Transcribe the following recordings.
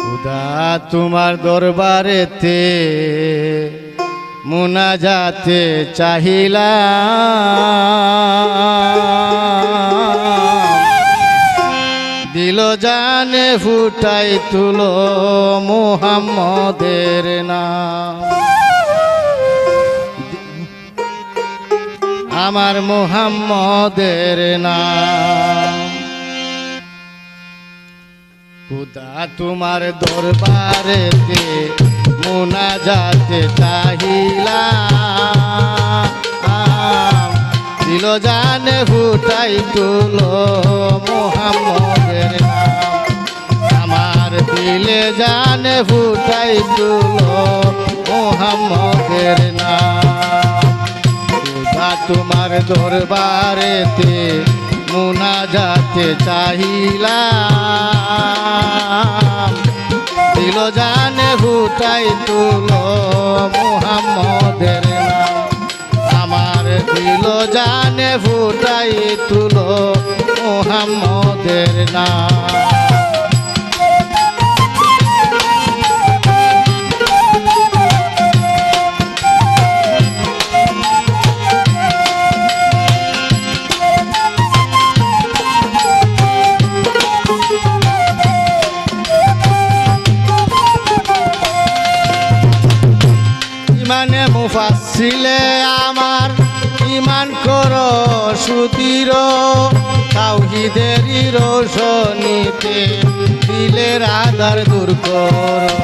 খুদা তোমার দরবারেতে মুনাজাতে চাহিলাম, দিল জানে ফুটাই তুলো মুহাম্মদের নাম। আমার মুহাম্মদের নাম। খুদা তোমার দরবারেতে মুনাজাতে চাহিলাম, দিল জানে ফুটাই তুলো মুহাম্মদের নাম। আমার দিলে জানে ফুটাই তুলো মুহাম্মদের নাম। খুদা তোমার দরবারেতে মুনাজাতে চাহিলাম, দিল জানে ফুটাই তুলো মুহাম্মদের নাম। আমার দিল জানে ফুটাই তুলো মুহাম্মদের নাম। ইমানে মুফাসসিলে আমার ইমান করো সুদৃঢ়, তাওহীদেরই রোশনীতে দিলের আঁধার দূর করো।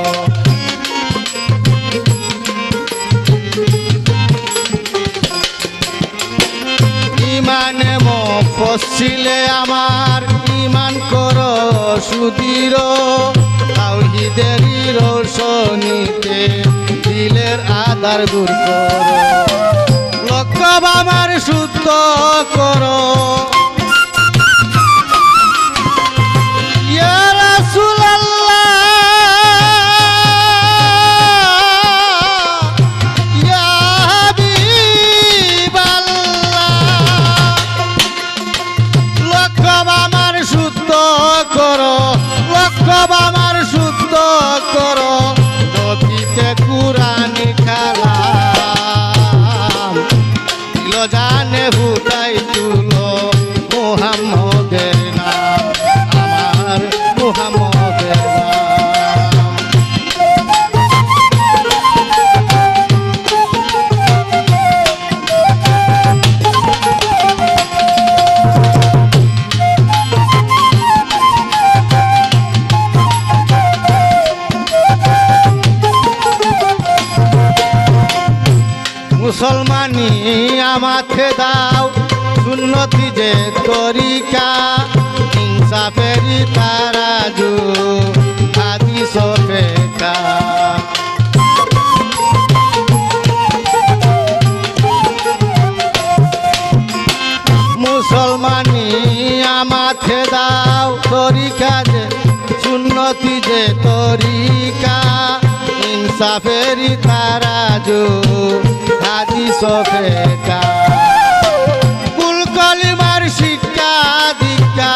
ইমানে মুফাসসিলে আমার ইমান করো সুদৃঢ়, তাওহীদেরই রোশনীতে দিলের আঁধার দূর করো। লক্ষ্য আমার শুদ্ধ করো, ইয়া রাসূলুল্লাহ, ইয়া হাবিবাল্লাহ। লক্ষ্য আমার শুদ্ধ করো, লক্ষ্য আমার শুদ্ধ করো, নবীতে কুরআন কালাম, দিল জানে ফুটাই তুলো মুহাম্মদের নাম। আমার মুহাম্মদের নাম। মুসলমানি আমাকে দাও সুন্নতি যে তরিকা, ইনসাফেরি তারাজু হাদিস ফিকা। মুসলমানি আমাকে দাও তরিকা যে সুন্নতি যে তরিকা, ইনসাফেরি তারাজু হাদিস ফিকা। কুল কলিমার শিক্ষা দীক্ষা,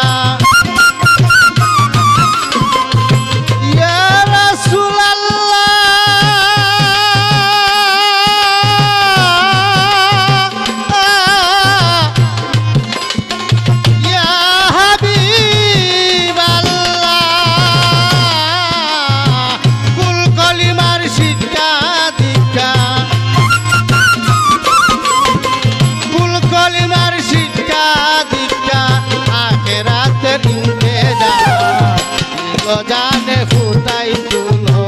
ইয়া রাসূলুল্লাহ, ইয়া হাবিবাল্লাহ। কুল কলিমার শিক্ষা দীক্ষা, কলিমার শিক্ষা দীক্ষা, আখিরাতের ইন্তেজার, দিল জানে ফুটাই তুলো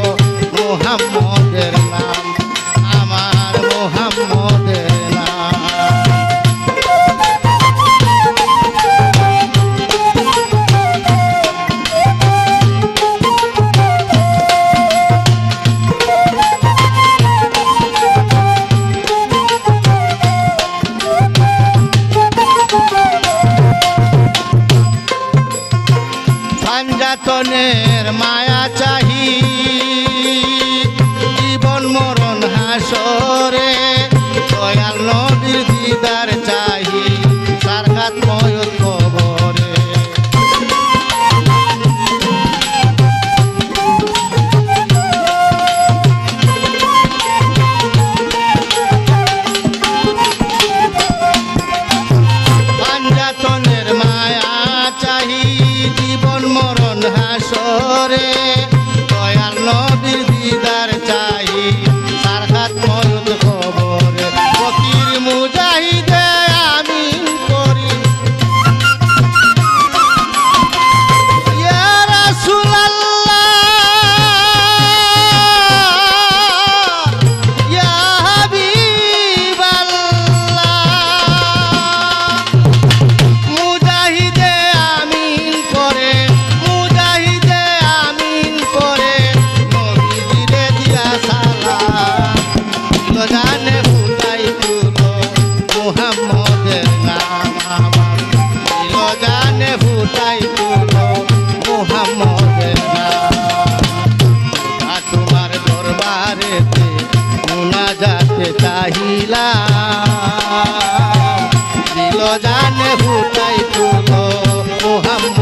মুহাম্মদের নাম। আমার মুহাম্মদের নাম। পাঞ্জাতনের মায়া চাহি, জীবন মরণ হাসরে, দয়াল নবীর দিদার চাহি, সারগাত ময়ূর কবরে। হাসরে দয়াল নবীর দিদার চাহি সারহাত ময়ূর খবরে ফকির মুজাহিদে আমিন করি ইয়া রাসূলুল্লাহ ইয়া হাবিবাল্লাহ মুজাহিদে আমিন করে মুজাহিদে আমিন করে নবীজিরে দিয়া সালাম দিল জানে ফুটাই তুলো মুহাম্মদের নাম আমার দিল জানে ফুটাই তুলো মুহাম্মদের নাম তোমার দরবারেতে মুনাজাতে চাহিলাম দিল জানে ফুটাই তুলো মুহাম্মদ